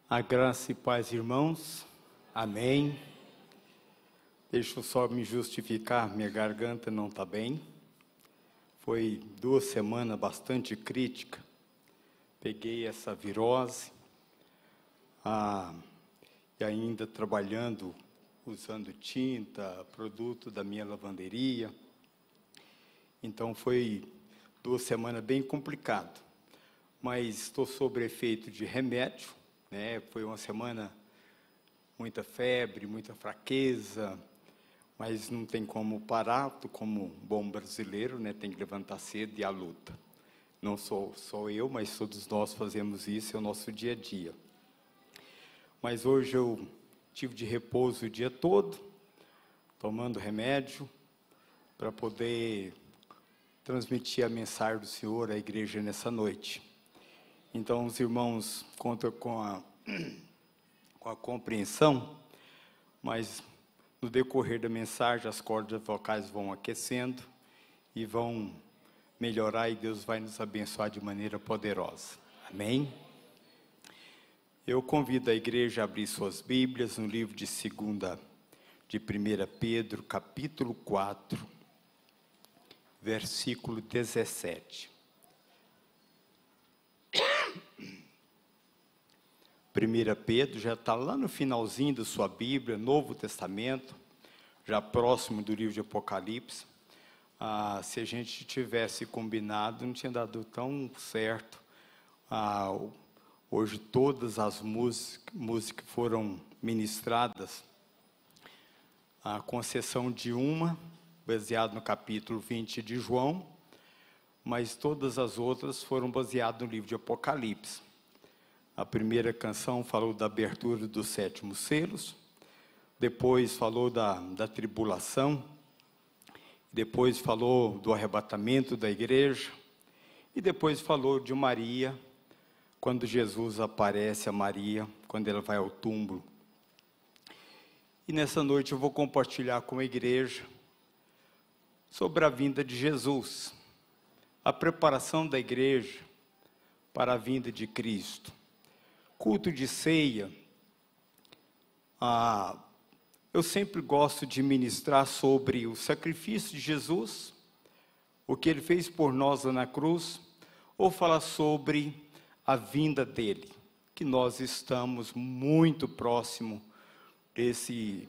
A graça e paz, irmãos. Amém. Deixa eu só me justificar, minha garganta não está bem. Foi 2 semanas bastante crítica. Peguei essa virose, e ainda trabalhando, usando tinta, produto da minha lavanderia. Então foi 2 semanas bem complicado. Mas estou sob efeito de remédio. Foi uma semana, muita febre, muita fraqueza, mas não tem como parar, como bom brasileiro, tem que levantar cedo e a luta. Não sou só eu, mas todos nós fazemos isso, é o nosso dia a dia. Mas hoje eu tive de repouso o dia todo, tomando remédio, para poder transmitir a mensagem do Senhor à igreja nessa noite. Então, os irmãos contam com a compreensão, mas no decorrer da mensagem as cordas vocais vão aquecendo e vão melhorar e Deus vai nos abençoar de maneira poderosa. Amém? Eu convido a igreja a abrir suas Bíblias no livro de 1 Pedro, capítulo 4, versículo 17. 1 Pedro já está lá no finalzinho da sua Bíblia, Novo Testamento, já próximo do livro de Apocalipse. Se a gente tivesse combinado, não tinha dado tão certo. Hoje todas as músicas foram ministradas, com exceção de uma, baseada no capítulo 20 de João, mas todas as outras foram baseadas no livro de Apocalipse. A primeira canção falou da abertura dos 7 selos, depois falou da tribulação, depois falou do arrebatamento da igreja, e depois falou de Maria, quando Jesus aparece a Maria, quando ela vai ao túmulo. E nessa noite eu vou compartilhar com a igreja sobre a vinda de Jesus, a preparação da igreja para a vinda de Cristo. Culto de ceia, eu sempre gosto de ministrar sobre o sacrifício de Jesus, o que Ele fez por nós lá na cruz, ou falar sobre a vinda dEle, que nós estamos muito próximo desse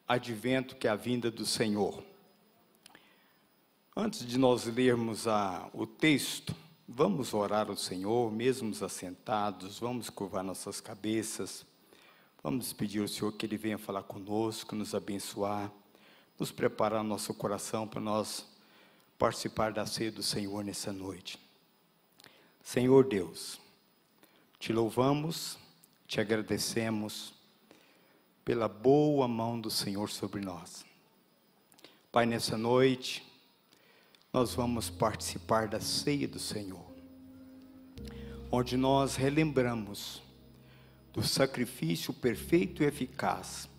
advento que é a vinda do Senhor. Antes de nós lermos o texto, vamos orar ao Senhor, mesmo assentados, vamos curvar nossas cabeças, vamos pedir ao Senhor que Ele venha falar conosco, nos abençoar, nos preparar nosso coração para nós participar da ceia do Senhor nessa noite. Senhor Deus, te louvamos, te agradecemos pela boa mão do Senhor sobre nós. Pai, nessa noite, nós vamos participar da ceia do Senhor, onde nós relembramos do sacrifício perfeito e eficaz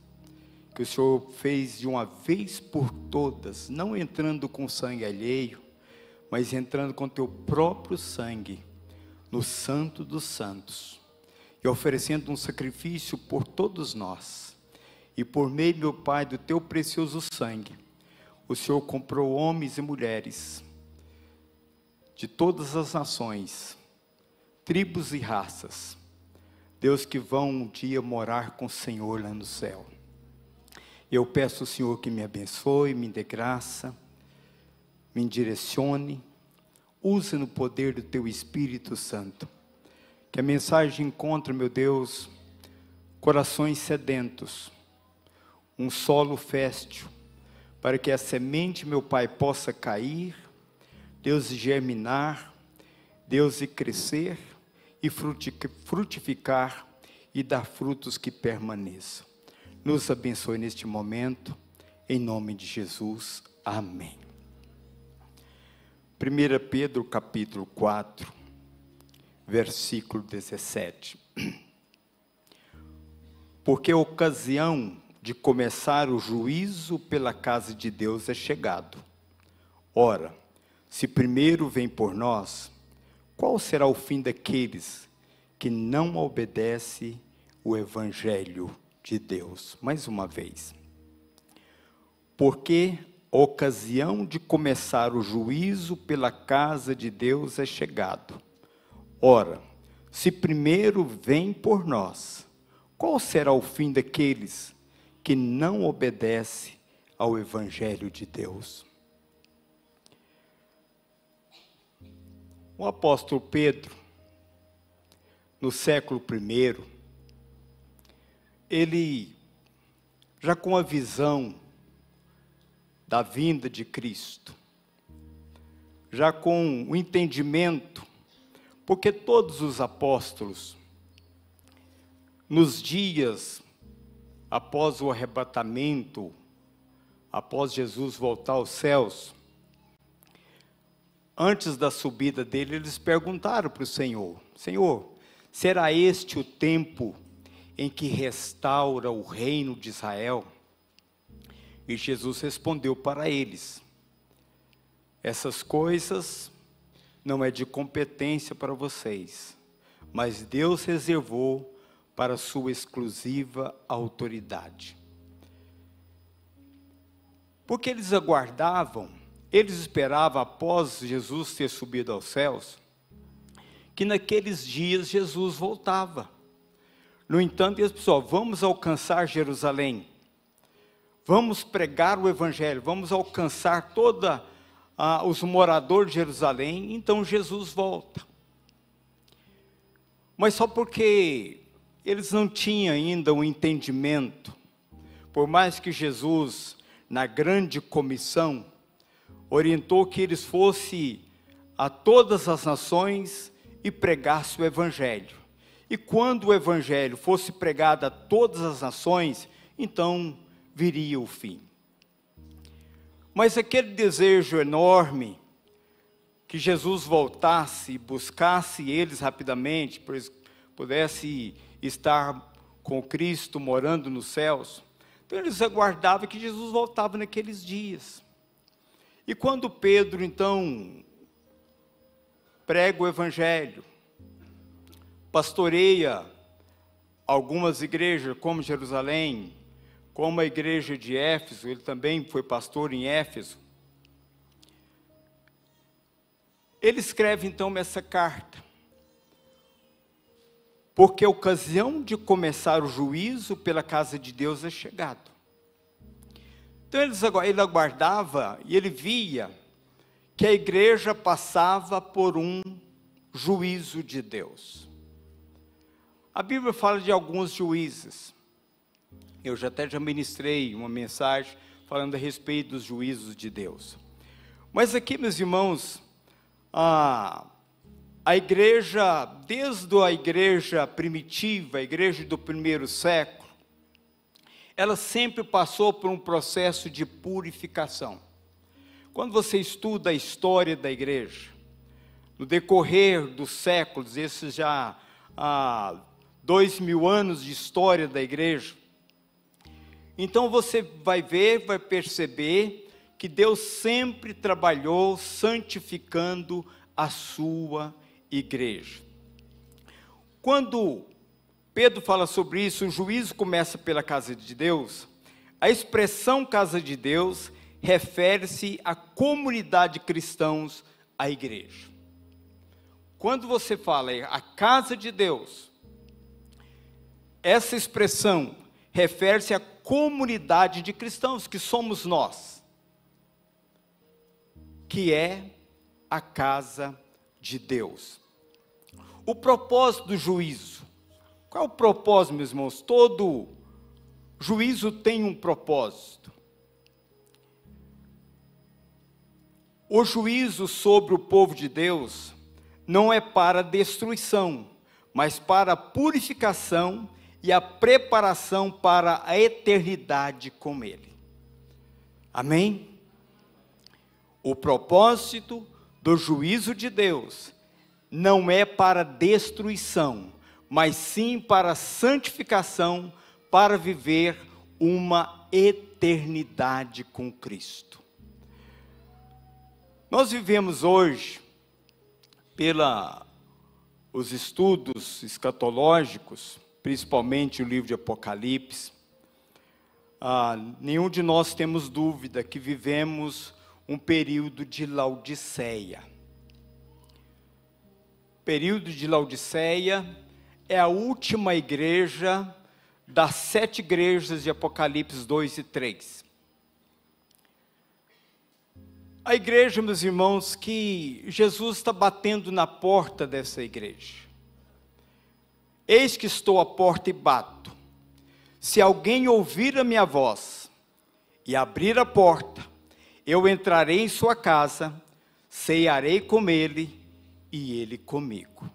que o Senhor fez de uma vez por todas, não entrando com sangue alheio, mas entrando com teu próprio sangue no Santo dos Santos e oferecendo um sacrifício por todos nós. E por meio, meu Pai, do teu precioso sangue, o Senhor comprou homens e mulheres de todas as nações, tribos e raças, Deus, que vão um dia morar com o Senhor lá no céu. Eu peço ao Senhor que me abençoe, me dê graça, me direcione, use no poder do teu Espírito Santo, que a mensagem encontre, meu Deus, corações sedentos, um solo fértil, para que a semente, meu Pai, possa cair, Deus, germinar, Deus, e crescer, e frutificar, e dar frutos que permaneçam. Nos abençoe neste momento, em nome de Jesus, amém. 1 Pedro, capítulo 4, versículo 17. Porque a ocasião de começar o juízo pela casa de Deus é chegado. Ora, se primeiro vem por nós, qual será o fim daqueles que não obedece o Evangelho de Deus. Mais uma vez. Porque a ocasião de começar o juízo pela casa de Deus é chegado. Ora, se primeiro vem por nós, qual será o fim daqueles que não obedecem ao Evangelho de Deus? O apóstolo Pedro, no século I, ele, já com a visão da vinda de Cristo, já com o entendimento, porque todos os apóstolos, nos dias após o arrebatamento, após Jesus voltar aos céus, antes da subida dele, eles perguntaram para o Senhor: Senhor, será este o tempo em que restaura o reino de Israel? E Jesus respondeu para eles: essas coisas não é de competência para vocês, mas Deus reservou para sua exclusiva autoridade. Porque eles aguardavam, eles esperavam, após Jesus ter subido aos céus, que naqueles dias Jesus voltava. No entanto, eles pensaram: vamos alcançar Jerusalém, vamos pregar o Evangelho, vamos alcançar todos os moradores de Jerusalém, então Jesus volta. Mas só porque eles não tinham ainda o entendimento, por mais que Jesus, na grande comissão, orientou que eles fossem a todas as nações e pregassem o Evangelho. E quando o Evangelho fosse pregado a todas as nações, então viria o fim. Mas aquele desejo enorme, que Jesus voltasse e buscasse eles rapidamente, pois pudesse estar com Cristo morando nos céus, então eles aguardavam que Jesus voltava naqueles dias. E quando Pedro, então, prega o Evangelho, pastoreia algumas igrejas, como Jerusalém, como a igreja de Éfeso, ele também foi pastor em Éfeso. Ele escreve então essa carta, porque a ocasião de começar o juízo pela casa de Deus é chegado. Então ele aguardava e ele via que a igreja passava por um juízo de Deus. A Bíblia fala de alguns juízes. Eu já ministrei uma mensagem falando a respeito dos juízos de Deus. Mas aqui, meus irmãos, a igreja, desde a igreja primitiva, a igreja do primeiro século, ela sempre passou por um processo de purificação. Quando você estuda a história da igreja, no decorrer dos séculos, esses já 2000 anos de história da igreja, então você vai ver, vai perceber que Deus sempre trabalhou santificando a sua igreja. Quando Pedro fala sobre isso, o juízo começa pela casa de Deus, a expressão casa de Deus refere-se à comunidade de cristãos, à igreja. Quando você fala a casa de Deus, essa expressão refere-se à comunidade de cristãos, que somos nós, que é a casa de Deus. O propósito do juízo. Qual é o propósito, meus irmãos? Todo juízo tem um propósito. O juízo sobre o povo de Deus não é para destruição, mas para a purificação e a preparação para a eternidade com Ele. Amém? O propósito do juízo de Deus não é para destruição, mas sim para santificação, para viver uma eternidade com Cristo. Nós vivemos hoje, pela os estudos escatológicos, principalmente o livro de Apocalipse, nenhum de nós temos dúvida que vivemos um período de Laodiceia. O período de Laodiceia é a última igreja das 7 igrejas de Apocalipse 2 e 3. A igreja, meus irmãos, que Jesus está batendo na porta dessa igreja. Eis que estou à porta e bato. Se alguém ouvir a minha voz e abrir a porta, eu entrarei em sua casa, cearei com ele e ele comigo.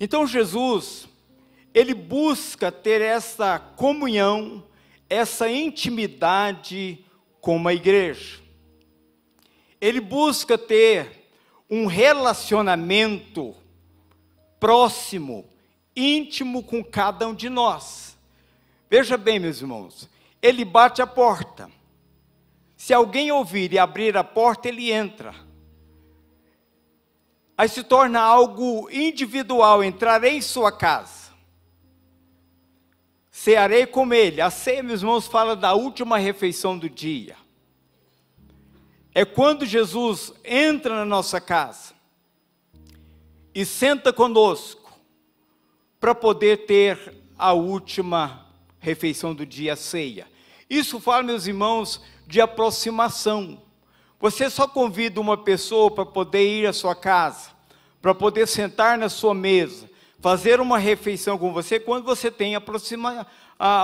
Então Jesus, ele busca ter essa comunhão, essa intimidade com a igreja. Ele busca ter um relacionamento próximo, íntimo com cada um de nós. Veja bem, meus irmãos, ele bate a porta. Se alguém ouvir e abrir a porta, ele entra. Aí se torna algo individual, entrarei em sua casa, cearei com ele. A ceia, meus irmãos, fala da última refeição do dia. É quando Jesus entra na nossa casa e senta conosco para poder ter a última refeição do dia, a ceia. Isso fala, meus irmãos, de aproximação. Você só convida uma pessoa para poder ir à sua casa, para poder sentar na sua mesa, fazer uma refeição com você, quando você tem a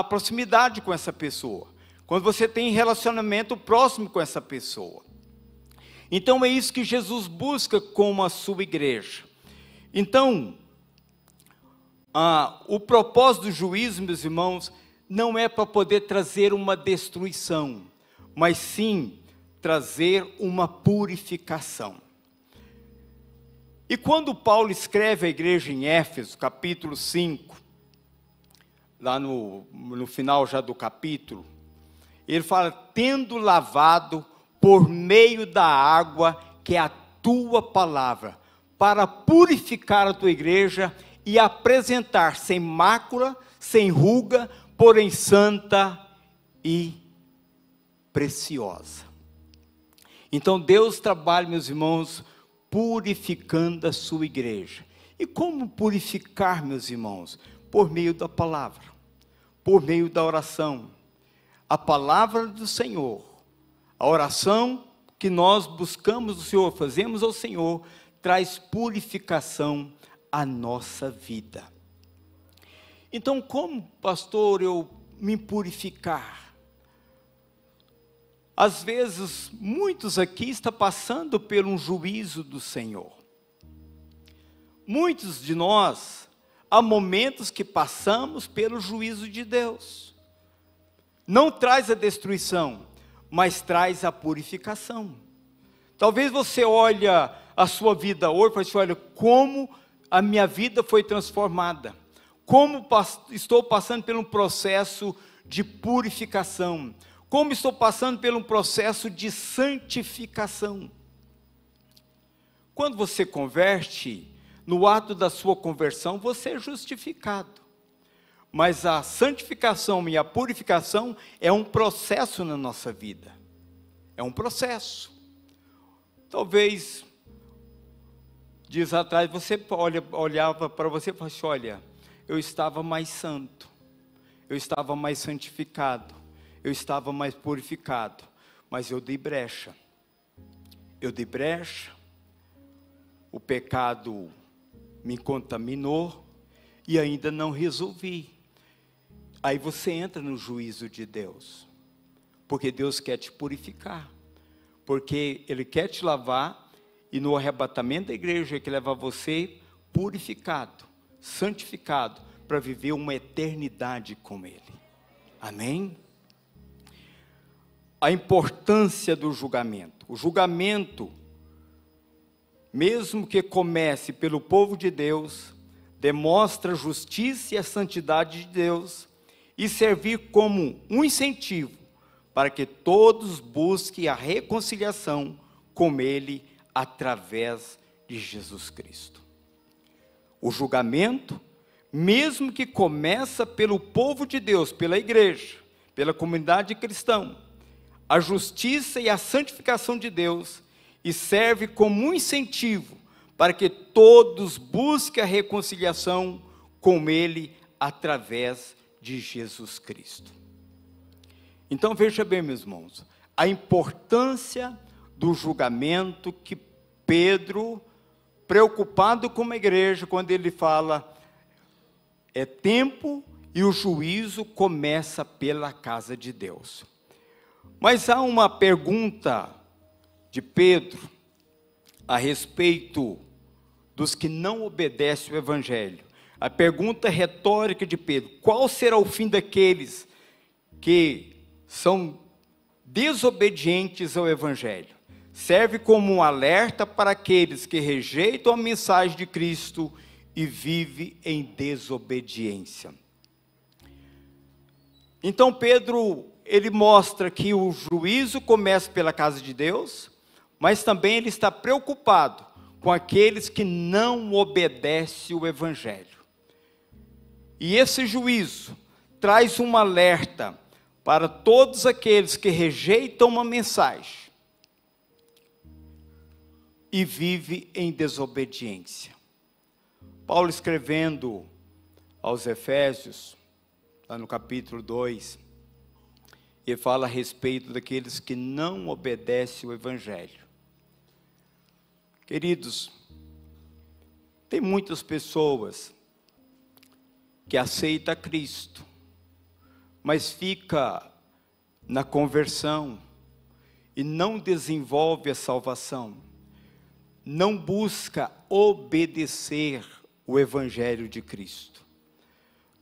proximidade com essa pessoa, quando você tem relacionamento próximo com essa pessoa. Então é isso que Jesus busca com a sua igreja. Então, o propósito do juízo, meus irmãos, não é para poder trazer uma destruição, mas sim trazer uma purificação. E quando Paulo escreve à igreja em Éfeso, capítulo 5, lá no final já do capítulo, ele fala, tendo lavado por meio da água, que é a tua palavra, para purificar a tua igreja e apresentar sem mácula, sem ruga, porém santa e preciosa. Então Deus trabalha, meus irmãos, purificando a sua igreja. E como purificar, meus irmãos? Por meio da palavra, por meio da oração. A palavra do Senhor, a oração que nós buscamos do Senhor, fazemos ao Senhor, traz purificação à nossa vida. Então, como, pastor, eu me purificar? Às vezes, muitos aqui estão passando por um juízo do Senhor. Muitos de nós, há momentos que passamos pelo juízo de Deus. Não traz a destruição, mas traz a purificação. Talvez você olhe a sua vida hoje e fale assim, olha, como a minha vida foi transformada. Como estou passando por um processo de purificação. Como estou passando por um processo de santificação. Quando você converte, no ato da sua conversão, você é justificado. Mas a santificação e a purificação é um processo na nossa vida. É um processo. Talvez, dias atrás, você olhava para você e falava assim, olha, eu estava mais santo, eu estava mais santificado, eu estava mais purificado, mas eu dei brecha. Eu dei brecha, o pecado me contaminou e ainda não resolvi. Aí você entra no juízo de Deus, porque Deus quer te purificar, porque Ele quer te lavar, e no arrebatamento da igreja, Ele quer levar você purificado, santificado, para viver uma eternidade com Ele. Amém? A importância do julgamento. O julgamento, mesmo que comece pelo povo de Deus, demonstra a justiça e a santidade de Deus, e servir como um incentivo para que todos busquem a reconciliação com Ele através de Jesus Cristo. O julgamento, mesmo que começa pelo povo de Deus, pela igreja, pela comunidade cristã, a justiça e a santificação de Deus, e serve como um incentivo para que todos busquem a reconciliação com Ele através de Jesus Cristo. Então veja bem, meus irmãos, a importância do julgamento que Pedro, preocupado com a igreja, quando ele fala, é tempo e o juízo começa pela casa de Deus. Mas há uma pergunta de Pedro a respeito dos que não obedecem o Evangelho. A pergunta retórica de Pedro: qual será o fim daqueles que são desobedientes ao Evangelho? Serve como um alerta para aqueles que rejeitam a mensagem de Cristo e vivem em desobediência. Então Pedro, ele mostra que o juízo começa pela casa de Deus, mas também ele está preocupado com aqueles que não obedecem o Evangelho. E esse juízo traz um alerta para todos aqueles que rejeitam uma mensagem e vivem em desobediência. Paulo, escrevendo aos Efésios, lá no capítulo 2, ele fala a respeito daqueles que não obedecem o Evangelho. Queridos, tem muitas pessoas que aceitam Cristo, mas fica na conversão e não desenvolve a salvação, não busca obedecer o Evangelho de Cristo.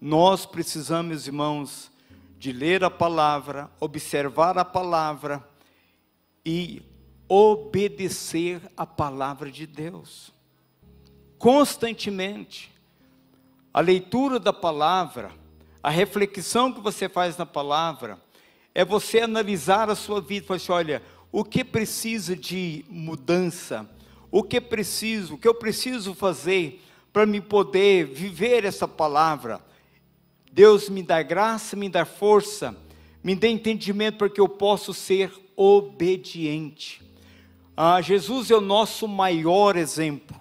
Nós precisamos, irmãos, de ler a palavra, observar a palavra e obedecer a palavra de Deus constantemente. A leitura da palavra, a reflexão que você faz na palavra, é você analisar a sua vida e falar assim: olha, o que precisa de mudança, o que eu preciso fazer para me poder viver essa palavra. Deus me dá graça, me dá força, me dá entendimento para que eu possa ser obediente. Jesus é o nosso maior exemplo.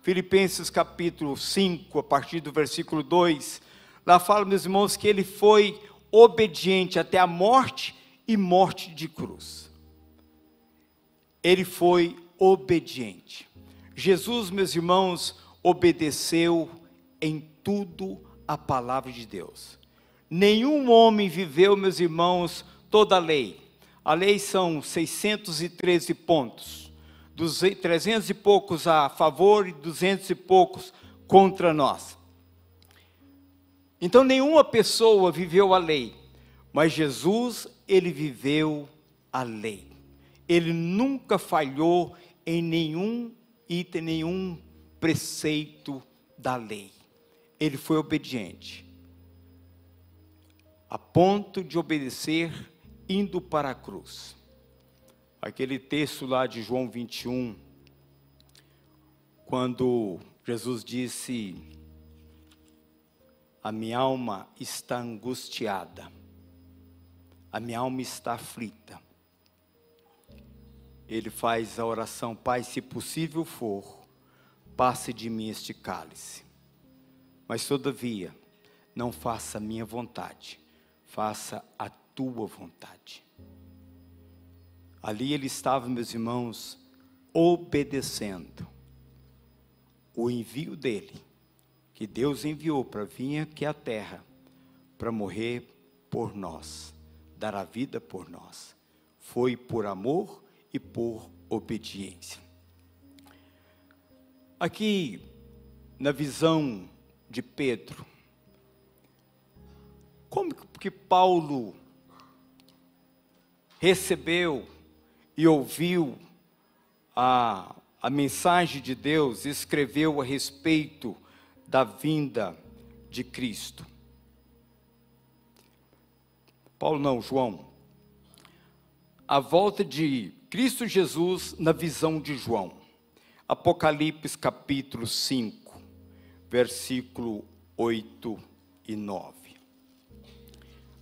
Filipenses capítulo 5, a partir do versículo 2, lá fala, meus irmãos, que ele foi obediente até a morte e morte de cruz. Ele foi obediente. Jesus, meus irmãos, obedeceu em tudo a palavra de Deus. Nenhum homem viveu, meus irmãos, toda a lei. A lei são 613 pontos, 300 e poucos a favor e 200 e poucos contra nós. Então nenhuma pessoa viveu a lei, mas Jesus, ele viveu a lei. Ele nunca falhou em nenhum item, nenhum preceito da lei. Ele foi obediente, a ponto de obedecer indo para a cruz. Aquele texto lá de João 21, quando Jesus disse: a minha alma está angustiada, a minha alma está aflita. Ele faz a oração: Pai, se possível for, passe de mim este cálice. Mas todavia, não faça a minha vontade, faça a tua vontade. Ali ele estava, meus irmãos, obedecendo o envio dele, que Deus enviou para vir aqui à terra, para morrer por nós, dar a vida por nós. Foi por amor e por obediência. Aqui, na visão de Pedro, como que Paulo recebeu e ouviu a mensagem de Deus, escreveu a respeito da vinda de Cristo? João. A volta de Cristo Jesus na visão de João. Apocalipse capítulo 5, versículo 8 e 9.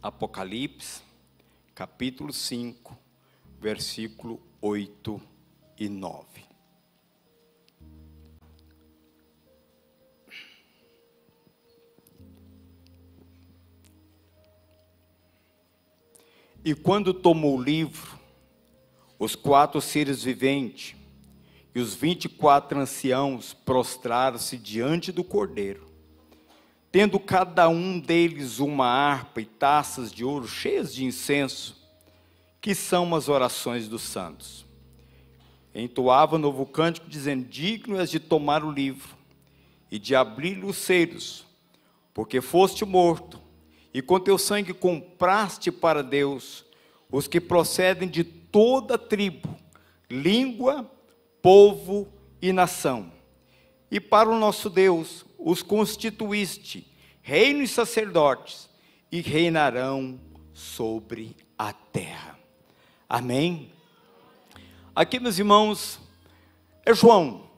Apocalipse capítulo 5, versículo 8 e 9. E quando tomou o livro, os 4 seres viventes e os 24 anciãos prostraram-se diante do Cordeiro, tendo cada um deles uma harpa e taças de ouro cheias de incenso, que são as orações dos santos. Entoava novo cântico, dizendo: digno és de tomar o livro e de abrir os selos, porque foste morto, e com teu sangue compraste para Deus os que procedem de toda tribo, língua, povo e nação. E para o nosso Deus os constituíste reino e sacerdotes, e reinarão sobre a terra. Amém? Aqui, meus irmãos, é João,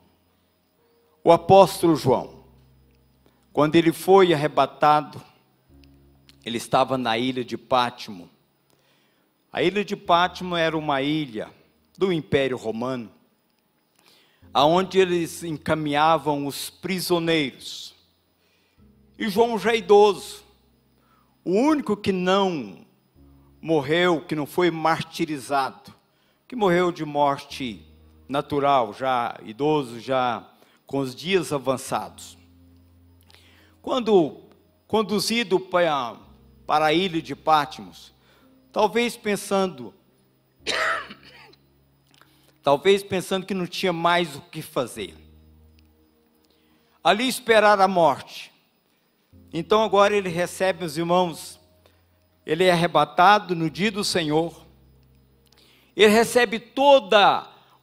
o apóstolo João. Quando ele foi arrebatado, ele estava na ilha de Pátimo. A ilha de Pátimo era uma ilha do Império Romano, aonde eles encaminhavam os prisioneiros. E João já idoso, o único que não morreu, que não foi martirizado, que morreu de morte natural, já idoso, já com os dias avançados. Quando conduzido para a ilha de Patmos, talvez pensando que não tinha mais o que fazer, ali esperar a morte. Então agora ele recebe, meus irmãos, ele é arrebatado no dia do Senhor, ele recebe todo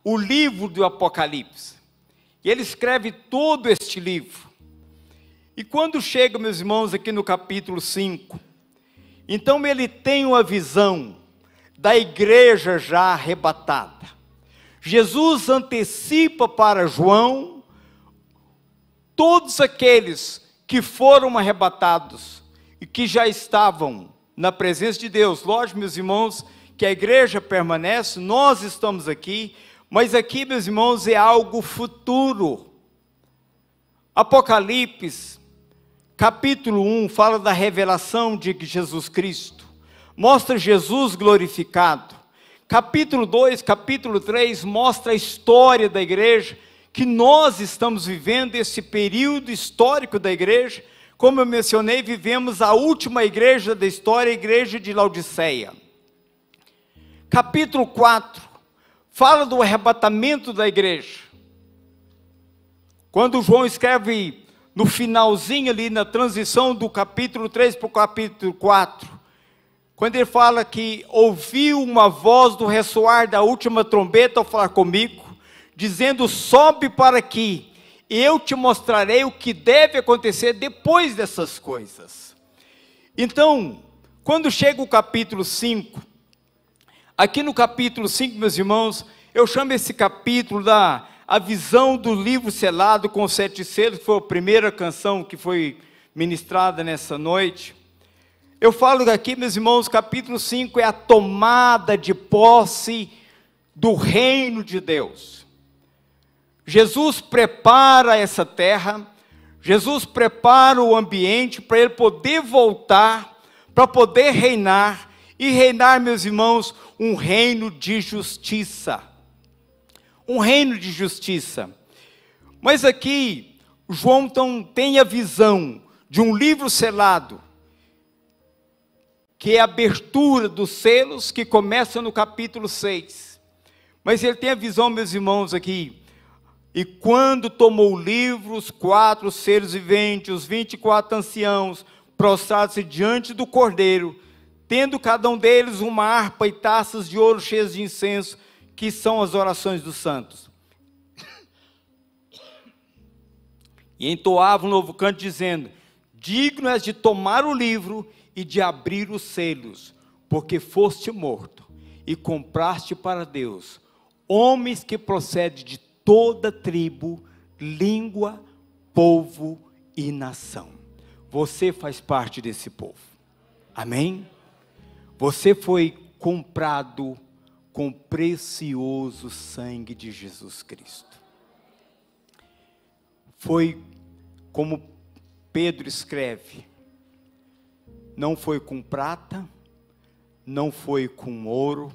o livro do Apocalipse, e ele escreve todo este livro. E quando chega, meus irmãos, aqui no capítulo 5, então ele tem uma visão da igreja já arrebatada. Jesus antecipa para João todos aqueles que foram arrebatados e que já estavam na presença de Deus. Lógico, meus irmãos, que a igreja permanece, nós estamos aqui, mas aqui, meus irmãos, é algo futuro. Apocalipse, capítulo 1, fala da revelação de Jesus Cristo, mostra Jesus glorificado. Capítulo 2, capítulo 3, mostra a história da igreja, que nós estamos vivendo esse período histórico da igreja. Como eu mencionei, vivemos a última igreja da história, a igreja de Laodiceia. Capítulo 4, fala do arrebatamento da igreja. Quando João escreve no finalzinho ali, na transição do capítulo 3 para o capítulo 4, quando ele fala que ouviu uma voz do ressoar da última trombeta ao falar comigo, dizendo: sobe para aqui, e eu te mostrarei o que deve acontecer depois dessas coisas. Então, quando chega o capítulo 5, aqui no capítulo 5, meus irmãos, eu chamo esse capítulo a visão do livro selado com os 7 selos, que foi a primeira canção que foi ministrada nessa noite. Eu falo aqui, meus irmãos, capítulo 5 é a tomada de posse do reino de Deus. Jesus prepara essa terra, Jesus prepara o ambiente para ele poder voltar, para poder reinar, e reinar, meus irmãos, um reino de justiça. Um reino de justiça. Mas aqui, João então tem a visão de um livro selado, que é a abertura dos selos, que começa no capítulo 6. Mas ele tem a visão, meus irmãos, aqui. E quando tomou o livro, os 4 seres viventes, os 24 anciãos, prostraram-se diante do Cordeiro, tendo cada um deles uma harpa e taças de ouro cheias de incenso, que são as orações dos santos. E entoava um novo canto, dizendo: digno és de tomar o livro e de abrir os selos, porque foste morto, e compraste para Deus homens que procedem de toda tribo, língua, povo e nação. Você faz parte desse povo. Amém? Você foi comprado com precioso sangue de Jesus Cristo. Foi como Pedro escreve, não foi com prata, não foi com ouro,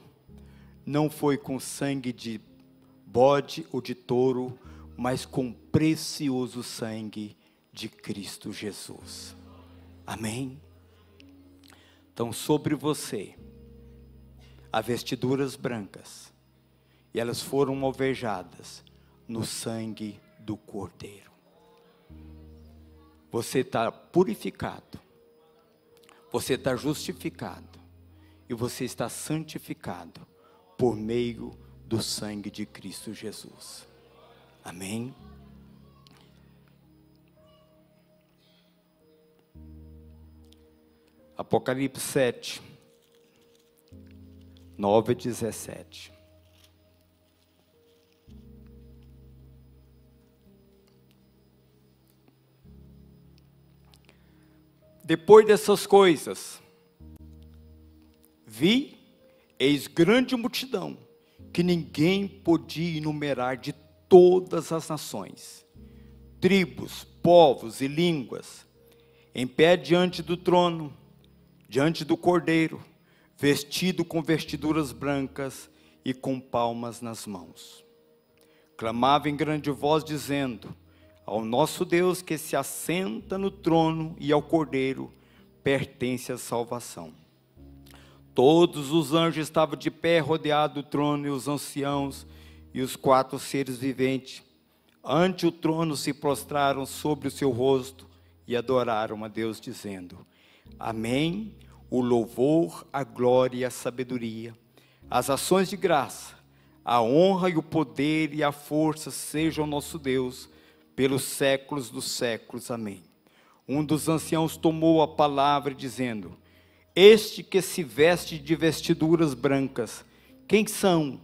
não foi com sangue de bode ou de touro, mas com precioso sangue de Cristo Jesus. Amém? Então, sobre você, há vestiduras brancas, e elas foram alvejadas no sangue do Cordeiro. Você está purificado, você está justificado, e você está santificado por meio do sangue de Cristo Jesus. Amém? Apocalipse 7, 9 a 17. Depois dessas coisas, vi, eis grande multidão, que ninguém podia enumerar, de todas as nações, tribos, povos e línguas, em pé diante do trono, diante do Cordeiro, vestido com vestiduras brancas e com palmas nas mãos. Clamava em grande voz, dizendo: ao nosso Deus que se assenta no trono e ao Cordeiro pertence a salvação. Todos os anjos estavam de pé, rodeados do trono, e os anciãos e os 4 seres viventes, ante o trono, se prostraram sobre o seu rosto e adoraram a Deus, dizendo: amém. O louvor, a glória e a sabedoria, as ações de graça, a honra e o poder e a força sejam nosso Deus, pelos séculos dos séculos. Amém. Um dos anciãos tomou a palavra, dizendo: este que se veste de vestiduras brancas, quem são?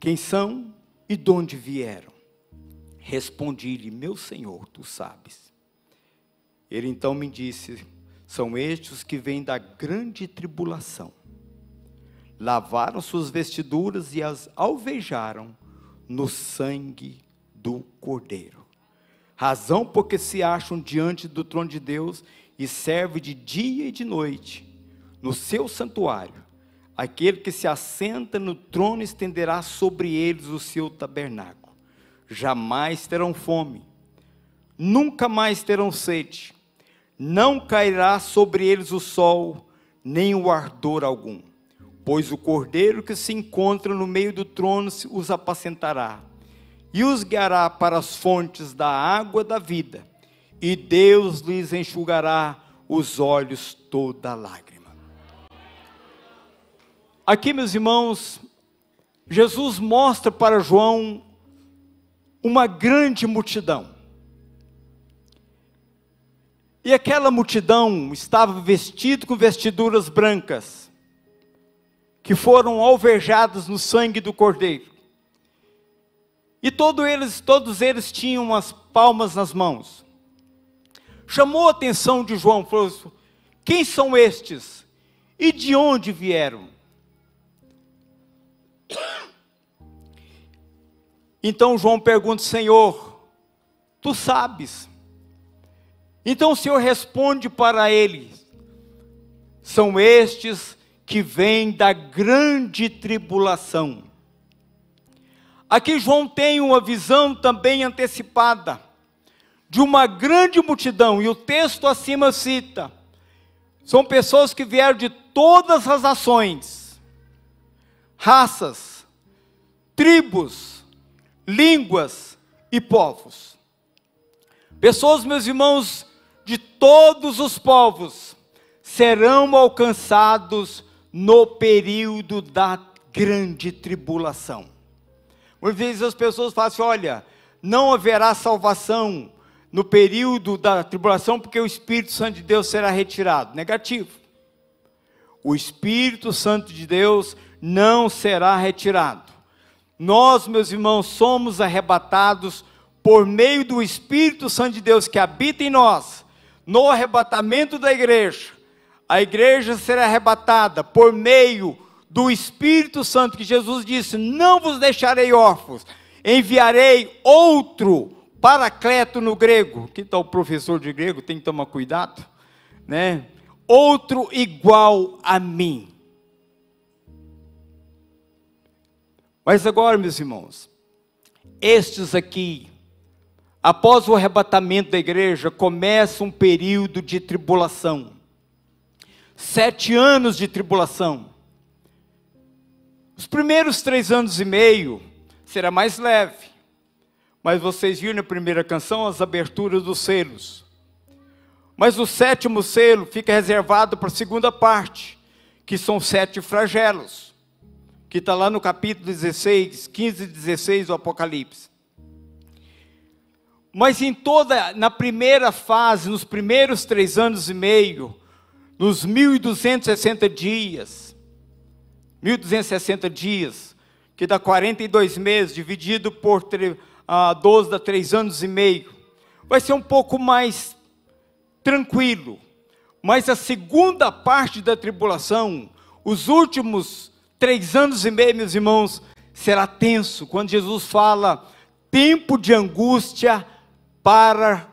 Quem são e de onde vieram? Respondi-lhe: meu Senhor, tu sabes. Ele então me disse: são estes os que vêm da grande tribulação. Lavaram suas vestiduras e as alvejaram no sangue do Cordeiro. Razão porque se acham diante do trono de Deus e servem de dia e de noite no seu santuário. Aquele que se assenta no trono estenderá sobre eles o seu tabernáculo. Jamais terão fome, nunca mais terão sede. Não cairá sobre eles o sol, nem o ardor algum. Pois o Cordeiro que se encontra no meio do trono os apacentará, e os guiará para as fontes da água da vida, e Deus lhes enxugará os olhos toda lágrima. Aqui, meus irmãos, Jesus mostra para João uma grande multidão. E aquela multidão estava vestida com vestiduras brancas, que foram alvejadas no sangue do Cordeiro. E todos eles tinham as palmas nas mãos. Chamou a atenção de João, falou: quem são estes? E de onde vieram? Então João pergunta: Senhor, tu sabes. Então o Senhor responde para ele: são estes que vêm da grande tribulação. Aqui João tem uma visão também antecipada de uma grande multidão, e o texto acima cita: são pessoas que vieram de todas as nações, raças, tribos, línguas e povos. Pessoas, meus irmãos, de todos os povos serão alcançados no período da grande tribulação. Muitas vezes as pessoas falam assim: olha, não haverá salvação no período da tribulação, porque o Espírito Santo de Deus será retirado. Negativo. O Espírito Santo de Deus não será retirado. Nós, meus irmãos, somos arrebatados por meio do Espírito Santo de Deus que habita em nós. No arrebatamento da igreja, a igreja será arrebatada por meio do Espírito Santo, que Jesus disse: não vos deixarei órfãos, enviarei outro Paracleto no grego. Que tal o professor de grego? Tem que tomar cuidado, né? Outro igual a mim. Mas agora, meus irmãos, estes aqui, após o arrebatamento da igreja, começa um período de tribulação. 7 anos de tribulação. Os primeiros 3 anos e meio será mais leve. Mas vocês viram na primeira canção as aberturas dos selos. Mas o 7º selo fica reservado para a segunda parte, que são 7 flagelos, que está lá no capítulo 16, 15 e 16 do Apocalipse. Mas na primeira fase, nos primeiros 3 anos e meio, nos 1260 dias, 1260 dias, que dá 42 meses, dividido por 12 dá 3 anos e meio, vai ser um pouco mais tranquilo. Mas a segunda parte da tribulação, os últimos 3 anos e meio, meus irmãos, será tenso, quando Jesus fala, tempo de angústia para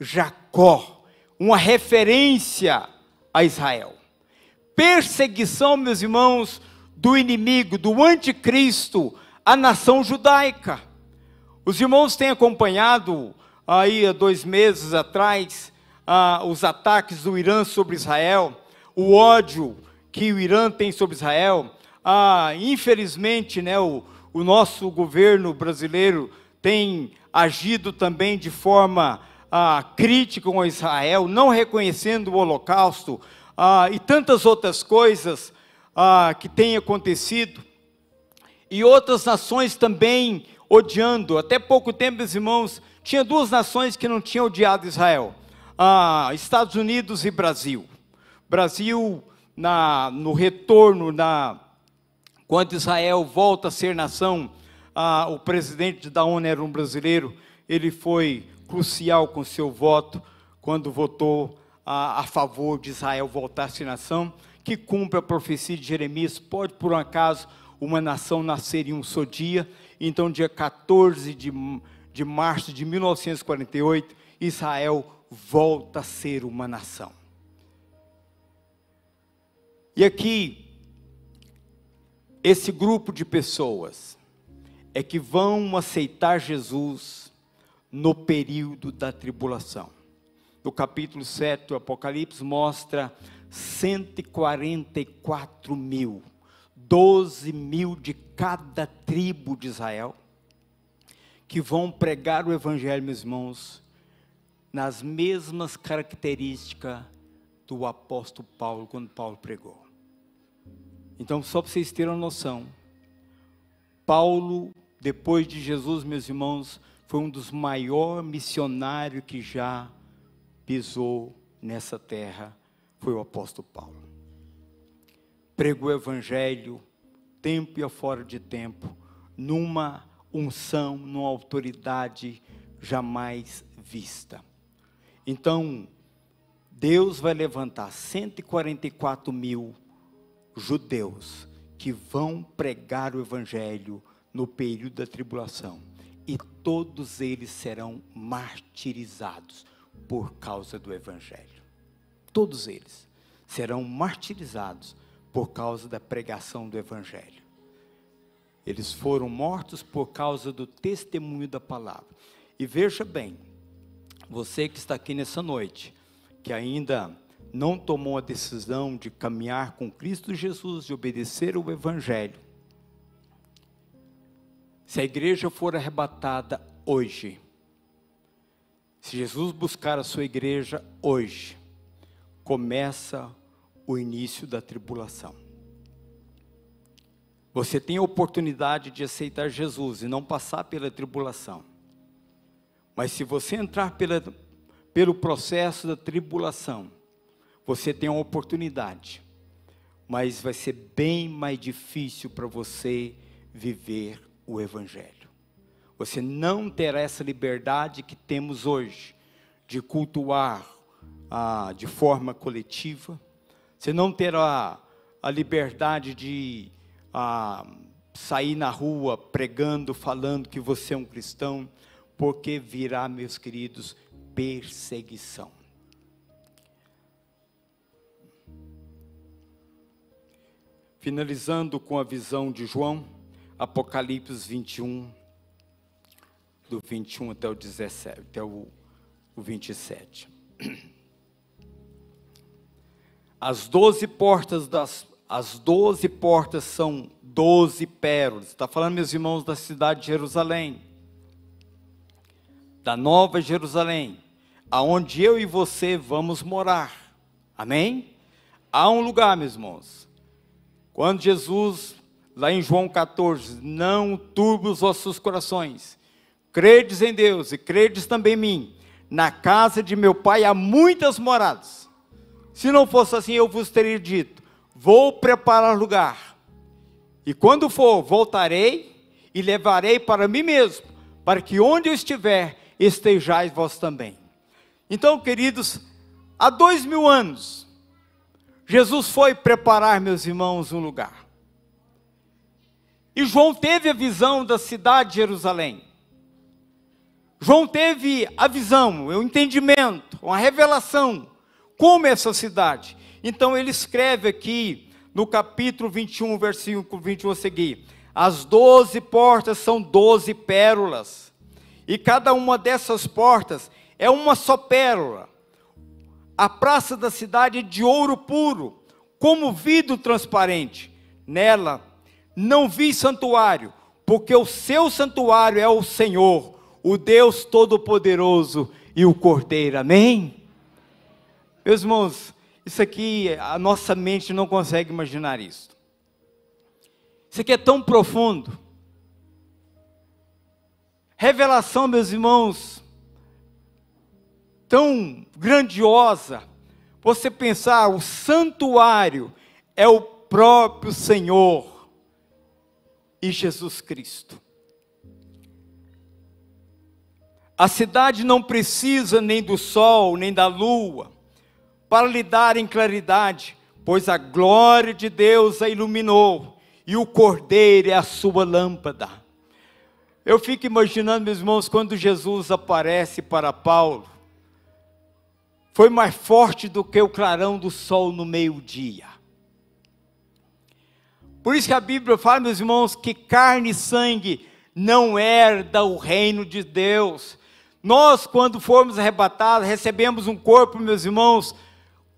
Jacó, uma referência a Israel. Perseguição, meus irmãos, do inimigo, do anticristo, a nação judaica. Os irmãos têm acompanhado, aí há 2 meses atrás, os ataques do Irã sobre Israel, o ódio que o Irã tem sobre Israel. Infelizmente, né, o nosso governo brasileiro tem agido também de forma crítica com Israel, não reconhecendo o Holocausto, e tantas outras coisas que têm acontecido, e outras nações também odiando. Até pouco tempo, meus irmãos, tinha 2 nações que não tinham odiado Israel, Estados Unidos e Brasil. Brasil, no retorno, quando Israel volta a ser nação, o presidente da ONU era um brasileiro, ele foi crucial com seu voto, quando votou a favor de Israel voltar a ser nação, que cumpre a profecia de Jeremias. Pode, por um acaso, uma nação nascer em um só dia. Então, dia 14 de março de 1948, Israel volta a ser uma nação. E aqui, esse grupo de pessoas é que vão aceitar Jesus no período da tribulação. No capítulo 7 do Apocalipse mostra 144 mil, 12 mil de cada tribo de Israel, que vão pregar o evangelho, meus irmãos, nas mesmas características do apóstolo Paulo, quando Paulo pregou. Então, só para vocês terem uma noção, Paulo, depois de Jesus, meus irmãos, foi um dos maiores missionários que já pisou nessa terra, foi o apóstolo Paulo. Pregou o evangelho, tempo e fora de tempo, numa unção, numa autoridade jamais vista. Então, Deus vai levantar 144 mil judeus que vão pregar o evangelho no período da tribulação, e todos eles serão martirizados por causa do evangelho. Todos eles serão martirizados por causa da pregação do evangelho. Eles foram mortos por causa do testemunho da palavra. E veja bem, você que está aqui nessa noite, que ainda não tomou a decisão de caminhar com Cristo Jesus, de obedecer o evangelho, se a igreja for arrebatada hoje, se Jesus buscar a sua igreja hoje, começa o início da tribulação. Você tem a oportunidade de aceitar Jesus e não passar pela tribulação. Mas se você entrar pelo processo da tribulação, você tem uma oportunidade. Mas vai ser bem mais difícil para você viver o Evangelho. Você não terá essa liberdade que temos hoje, de cultuar de forma coletiva. Você não terá a liberdade de sair na rua pregando, falando que você é um cristão, porque virá, meus queridos, perseguição. Finalizando com a visão de João, Apocalipse 21, do 21 até o 17, até o 27. As 12 portas são 12 pérolas. Está falando, meus irmãos, da cidade de Jerusalém, da Nova Jerusalém, aonde eu e você vamos morar. Amém? Há um lugar, meus irmãos. Quando Jesus, lá em João 14, não turbe os vossos corações, credes em Deus e credes também em mim. Na casa de meu pai há muitas moradas. Se não fosse assim, eu vos teria dito: vou preparar lugar. E quando for, voltarei e levarei para mim mesmo, para que onde eu estiver, estejais vós também. Então, queridos, há 2000 anos, Jesus foi preparar, meus irmãos, um lugar. E João teve a visão da cidade de Jerusalém. João teve a visão, o entendimento, uma revelação, como é essa cidade. Então ele escreve aqui, no capítulo 21, versículo 21 a seguir: as 12 portas são 12 pérolas, e cada uma dessas portas é uma só pérola. A praça da cidade é de ouro puro, como vidro transparente. Nela não vi santuário, porque o seu santuário é o Senhor, o Deus Todo-Poderoso e o Cordeiro. Amém? Meus irmãos, isso aqui, a nossa mente não consegue imaginar isso. Isso aqui é tão profundo. Revelação, meus irmãos, tão grandiosa. Você pensar, o santuário é o próprio Senhor e Jesus Cristo. A cidade não precisa nem do sol, nem da lua, para lhe darem claridade, pois a glória de Deus a iluminou, e o Cordeiro é a sua lâmpada. Eu fico imaginando, meus irmãos, quando Jesus aparece para Paulo, foi mais forte do que o clarão do sol no meio-dia. Por isso que a Bíblia fala, meus irmãos, que carne e sangue não herda o reino de Deus. Nós, quando formos arrebatados, recebemos um corpo, meus irmãos,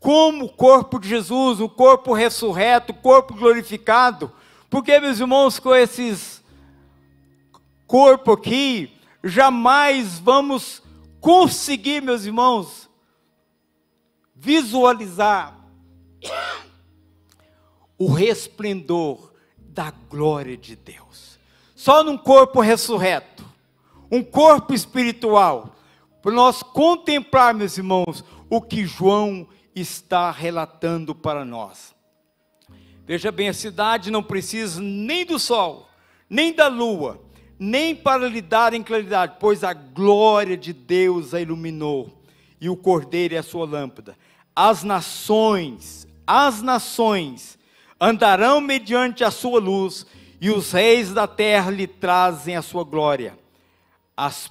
como o corpo de Jesus, o corpo ressurreto, o corpo glorificado. Porque, meus irmãos, com esses corpo aqui, jamais vamos conseguir, meus irmãos, visualizar o resplendor da glória de Deus. Só num corpo ressurreto, um corpo espiritual, para nós contemplar, meus irmãos, o que João está relatando para nós. Veja bem, a cidade não precisa nem do sol, nem da lua, nem para lhe darem claridade, pois a glória de Deus a iluminou, e o Cordeiro é a sua lâmpada. As nações andarão mediante a sua luz, e os reis da terra lhe trazem a sua glória. As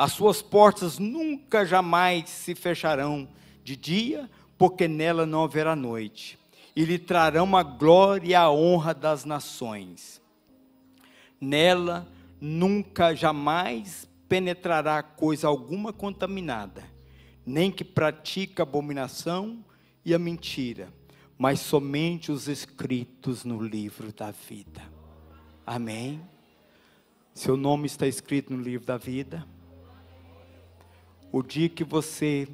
suas portas nunca jamais se fecharão de dia, porque nela não haverá noite, e lhe trarão a glória e a honra das nações. Nela nunca jamais penetrará coisa alguma contaminada, nem que pratique a abominação e a mentira, mas somente os escritos no livro da vida. Amém? Seu nome está escrito no livro da vida. O dia que você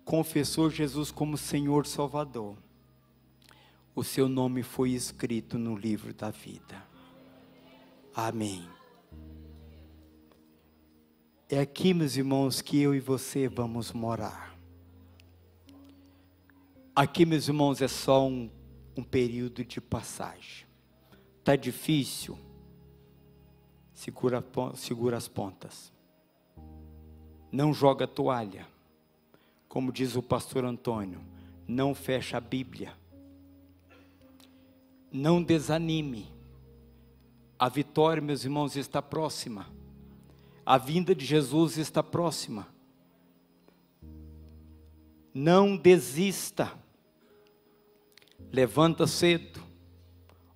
confessou Jesus como Senhor Salvador, o seu nome foi escrito no livro da vida. Amém. É aqui, meus irmãos, que eu e você vamos morar. Aqui, meus irmãos, é só um período de passagem. Está difícil? segura as pontas. Não joga a toalha. Como diz o pastor Antônio, não fecha a Bíblia. Não desanime. A vitória, meus irmãos, está próxima. A vinda de Jesus está próxima. Não desista. Levanta cedo.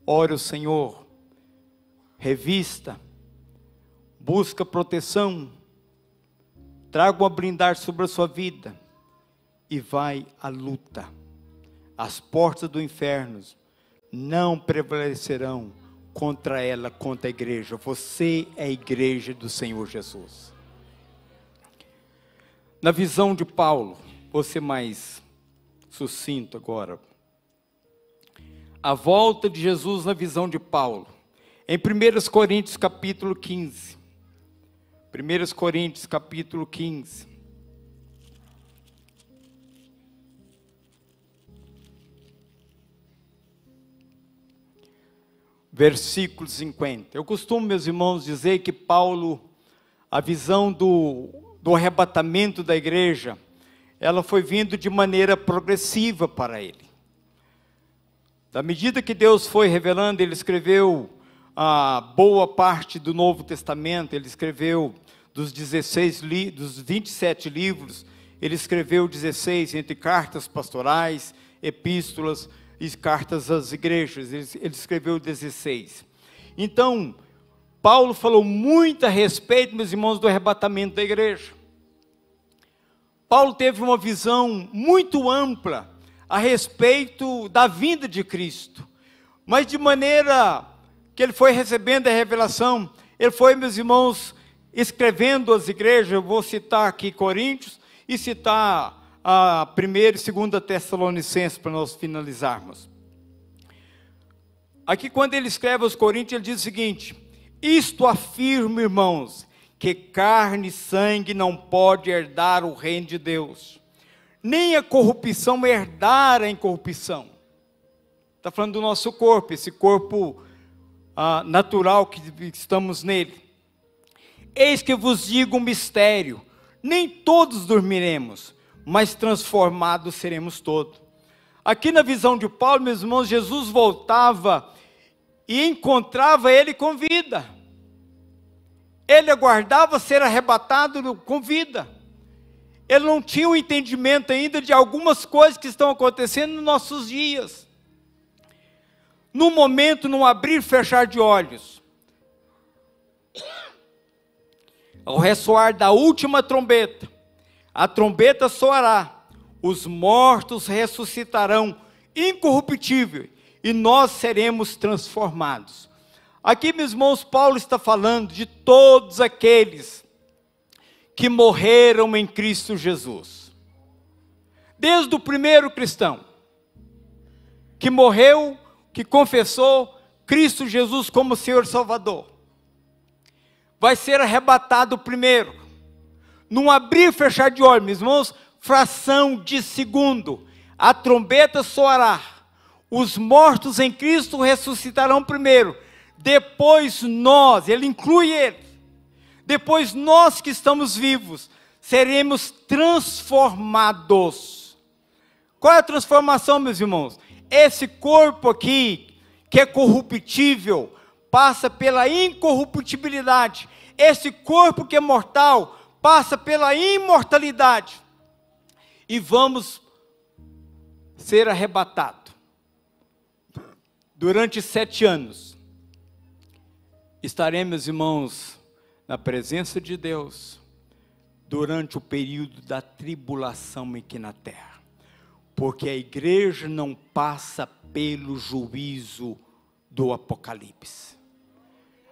Ore ao Senhor. Revista. Busca proteção. Traga uma blindagem sobre a sua vida. E vai à luta. As portas do inferno não prevalecerão contra ela, contra a igreja. Você é a igreja do Senhor Jesus. Na visão de Paulo, vou ser mais sucinto agora. A volta de Jesus na visão de Paulo. Em 1 Coríntios capítulo 15. 1 Coríntios capítulo 15. Versículo 50. Eu costumo, meus irmãos, dizer que Paulo, a visão do arrebatamento da igreja, ela foi vindo de maneira progressiva para ele. Da medida que Deus foi revelando, ele escreveu a boa parte do Novo Testamento, ele escreveu dos 27 livros, ele escreveu 16, entre cartas pastorais, epístolas e cartas às igrejas, ele escreveu 16. Então, Paulo falou muito a respeito, meus irmãos, do arrebatamento da igreja. Paulo teve uma visão muito ampla a respeito da vinda de Cristo, mas de maneira que ele foi recebendo a revelação, ele foi, meus irmãos, escrevendo às igrejas. Eu vou citar aqui Coríntios e citar a 1ª e 2ª Tessalonicenses, para nós finalizarmos. Aqui, quando ele escreve aos Coríntios, ele diz o seguinte: isto afirmo, irmãos, que carne e sangue não pode herdar o reino de Deus, nem a corrupção herdar a incorrupção. Está falando do nosso corpo, esse corpo natural que estamos nele. Eis que vos digo um mistério: nem todos dormiremos, mas transformados seremos todos. Aqui na visão de Paulo, meus irmãos, Jesus voltava e encontrava ele com vida. Ele aguardava ser arrebatado com vida. Ele não tinha o entendimento ainda de algumas coisas que estão acontecendo nos nossos dias. No momento, no abrir e fechar de olhos, ao ressoar da última trombeta, a trombeta soará, os mortos ressuscitarão incorruptíveis, e nós seremos transformados. Aqui, meus irmãos, Paulo está falando de todos aqueles que morreram em Cristo Jesus. Desde o primeiro cristão, que morreu, que confessou Cristo Jesus como Senhor e Salvador, vai ser arrebatado primeiro, num abrir e fechar de olhos, meus irmãos, fração de segundo, a trombeta soará, os mortos em Cristo ressuscitarão primeiro, depois nós, ele inclui ele, depois nós que estamos vivos, seremos transformados. Qual é a transformação, meus irmãos? Esse corpo aqui, que é corruptível, passa pela incorruptibilidade. Esse corpo que é mortal, passa pela imortalidade. E vamos ser arrebatados. Durante 7 anos, estaremos, irmãos, na presença de Deus, durante o período da tribulação aqui na terra. Porque a igreja não passa pelo juízo do Apocalipse.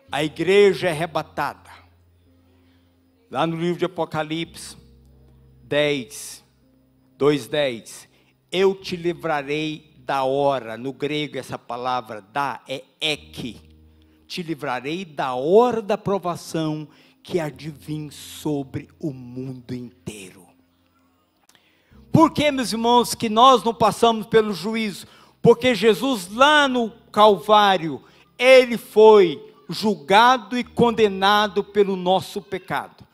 A igreja é arrebatada. Lá no livro de Apocalipse 2:10, eu te livrarei da hora, no grego essa palavra dá é ek, te livrarei da hora da provação que há de vir sobre o mundo inteiro. Por que, meus irmãos, que nós não passamos pelo juízo? Porque Jesus lá no Calvário, ele foi julgado e condenado pelo nosso pecado.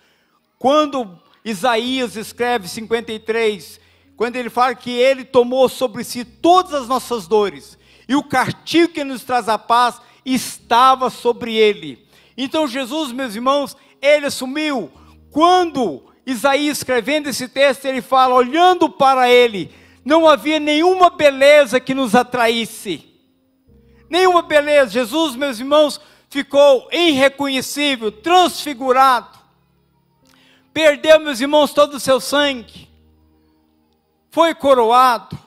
Quando Isaías escreve 53, quando ele fala que ele tomou sobre si todas as nossas dores, e o castigo que nos traz a paz estava sobre ele. Então Jesus, meus irmãos, ele assumiu. Quando Isaías escrevendo esse texto, ele fala, olhando para ele, não havia nenhuma beleza que nos atraísse. Nenhuma beleza. Jesus, meus irmãos, ficou irreconhecível, transfigurado. Perdeu, meus irmãos, todo o seu sangue. Foi coroado.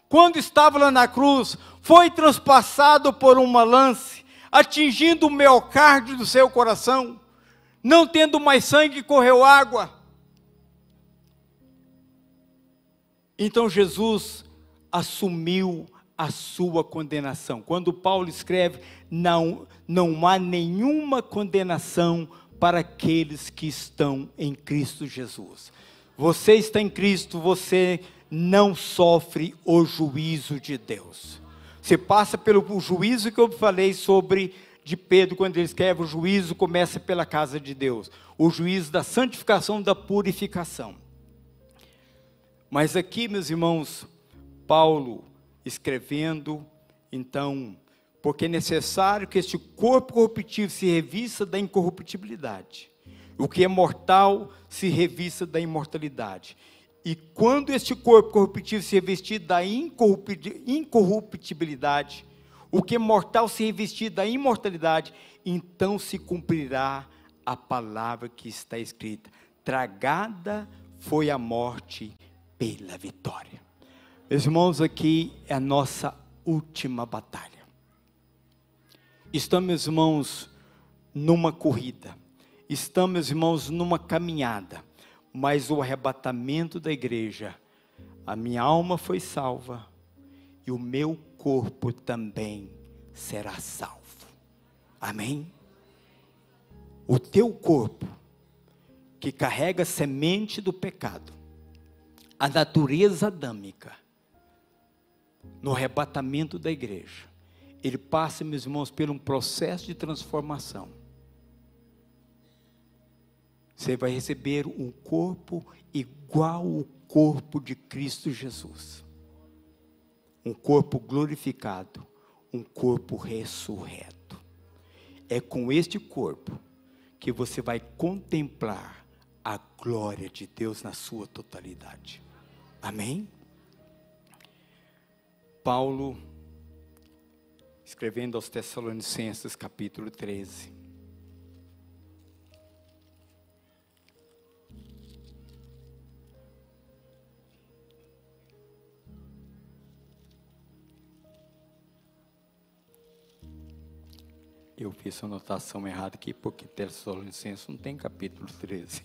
Quando estava lá na cruz, foi transpassado por uma lance, atingindo o miocárdio do seu coração. Não tendo mais sangue, correu água. Então Jesus assumiu a sua condenação. Quando Paulo escreve, não há nenhuma condenação para aqueles que estão em Cristo Jesus. Você está em Cristo, você não sofre o juízo de Deus. Você passa pelo juízo que eu falei sobre de Pedro, quando ele escreve, o juízo começa pela casa de Deus. O juízo da santificação, da purificação. Mas aqui, meus irmãos, Paulo escrevendo, então, porque é necessário que este corpo corruptível se revista da incorruptibilidade. O que é mortal se revista da imortalidade. E quando este corpo corruptível se revestir da incorruptibilidade, o que é mortal se revestir da imortalidade, então se cumprirá a palavra que está escrita. Tragada foi a morte pela vitória. Meus irmãos, aqui é a nossa última batalha. Estamos, meus irmãos, numa corrida. Estamos, meus irmãos, numa caminhada. Mas o arrebatamento da igreja, a minha alma foi salva e o meu corpo também será salvo. Amém? O teu corpo, que carrega a semente do pecado, a natureza adâmica, no arrebatamento da igreja, ele passa, meus irmãos, por um processo de transformação. Você vai receber um corpo igual ao corpo de Cristo Jesus. Um corpo glorificado, um corpo ressurreto. É com este corpo que você vai contemplar a glória de Deus na sua totalidade. Amém? Paulo, escrevendo aos Tessalonicenses, capítulo 13. Eu fiz a anotação errada aqui, porque Tessalonicenses não tem capítulo 13.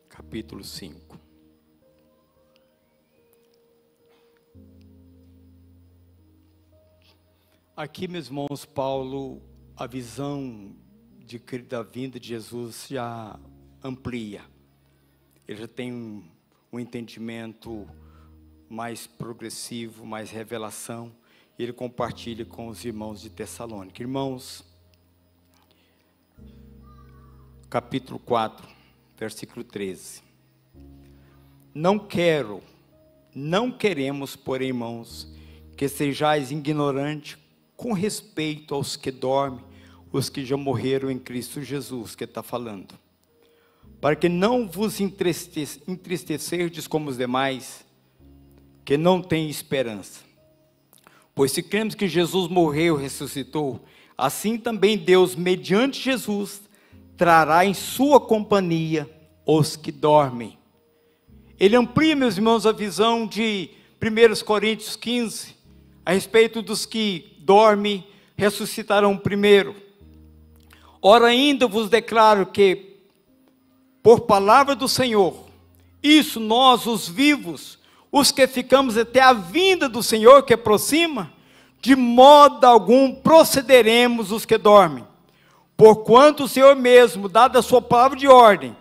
Capítulo 5. Aqui, meus irmãos, Paulo, a visão da vinda de Jesus já amplia. Ele já tem um entendimento mais progressivo, mais revelação. E ele compartilha com os irmãos de Tessalônica. Irmãos, capítulo 4. Versículo 13. Não queremos, porém, irmãos, que sejais ignorantes com respeito aos que dormem, os que já morreram em Cristo Jesus, que está falando. Para que não vos entristecerdes como os demais, que não têm esperança. Pois se cremos que Jesus morreu e ressuscitou, assim também Deus, mediante Jesus, trará em sua companhia os que dormem. Ele amplia, meus irmãos, a visão de 1 Coríntios 15, a respeito dos que dormem, ressuscitarão primeiro. Ora, ainda vos declaro que, por palavra do Senhor, isso nós, os vivos, os que ficamos até a vinda do Senhor que aproxima, de modo algum procederemos os que dormem. Porquanto o Senhor mesmo, dada a sua palavra de ordem,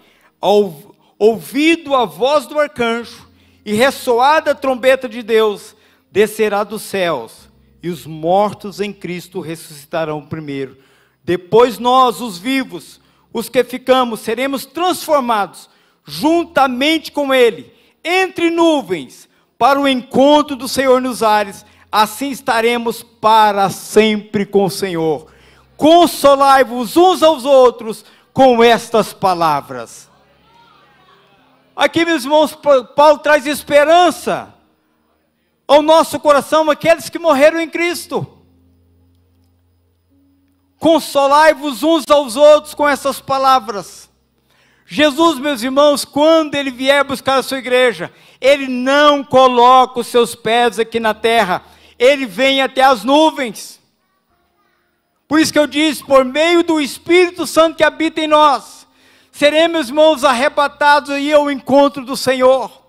ouvido a voz do arcanjo e ressoada a trombeta de Deus, descerá dos céus, e os mortos em Cristo ressuscitarão primeiro. Depois nós, os vivos, os que ficamos, seremos transformados juntamente com Ele, entre nuvens, para o encontro do Senhor nos ares. Assim estaremos para sempre com o Senhor. Consolai-vos uns aos outros com estas palavras. Aqui, meus irmãos, Paulo traz esperança ao nosso coração, aqueles que morreram em Cristo. Consolai-vos uns aos outros com essas palavras. Jesus, meus irmãos, quando Ele vier buscar a sua igreja, Ele não coloca os seus pés aqui na terra, Ele vem até as nuvens. Por isso que eu disse, por meio do Espírito Santo que habita em nós, seremos, meus irmãos, arrebatados aí ao encontro do Senhor.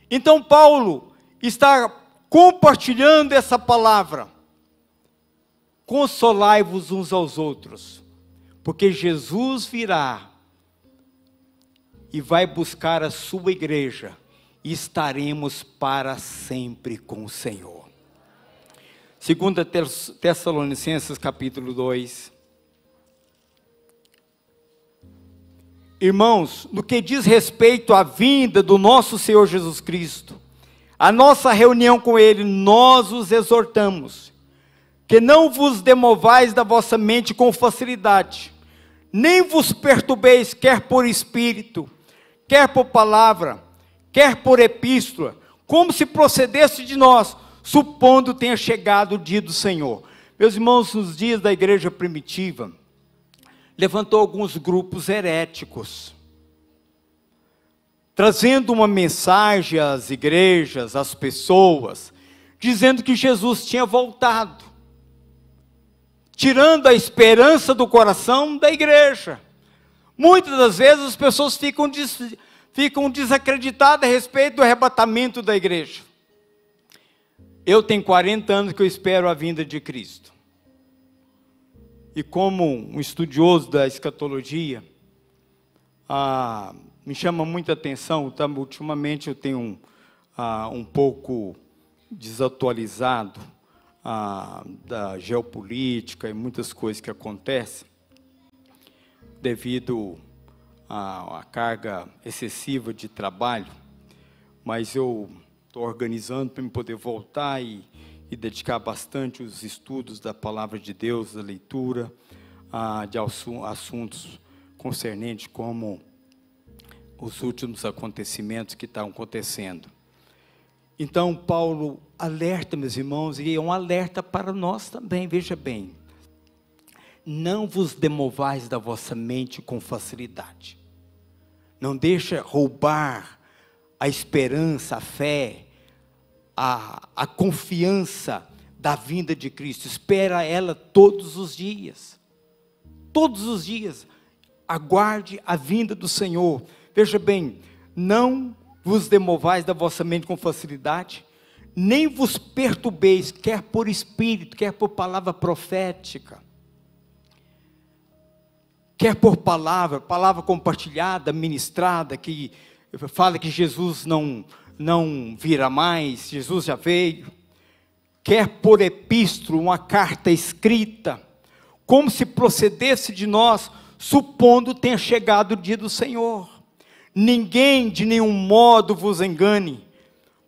Então Paulo está compartilhando essa palavra. Consolai-vos uns aos outros, porque Jesus virá e vai buscar a sua igreja, e estaremos para sempre com o Senhor. 2 Tessalonicenses capítulo 2. Irmãos, no que diz respeito à vinda do nosso Senhor Jesus Cristo, a nossa reunião com Ele, nós os exortamos, que não vos demovais da vossa mente com facilidade, nem vos perturbeis, quer por espírito, quer por palavra, quer por epístola, como se procedesse de nós, supondo tenha chegado o dia do Senhor. Meus irmãos, nos dias da igreja primitiva, levantou alguns grupos heréticos, trazendo uma mensagem às igrejas, às pessoas, dizendo que Jesus tinha voltado, tirando a esperança do coração da igreja. Muitas das vezes as pessoas ficam desacreditadas a respeito do arrebatamento da igreja. Eu tenho 40 anos que eu espero a vinda de Cristo. E como um estudioso da escatologia, me chama muita atenção, ultimamente eu tenho um pouco desatualizado da geopolítica e muitas coisas que acontecem, devido à carga excessiva de trabalho, mas eu estou organizando para me poder voltar e dedicar bastante os estudos da Palavra de Deus, da leitura, de assuntos concernentes como os últimos acontecimentos que estão acontecendo. Então, Paulo alerta, meus irmãos, e é um alerta para nós também, veja bem. Não vos demovais da vossa mente com facilidade. Não deixa roubar a esperança, a fé, a confiança da vinda de Cristo. Espera ela todos os dias. Todos os dias. Aguarde a vinda do Senhor. Veja bem, não vos demovais da vossa mente com facilidade, nem vos perturbeis, quer por espírito, quer por palavra profética, quer por palavra compartilhada, ministrada, que fala que Jesus não virá mais, Jesus já veio, quer por epístola, uma carta escrita, como se procedesse de nós, supondo tenha chegado o dia do Senhor. Ninguém de nenhum modo vos engane,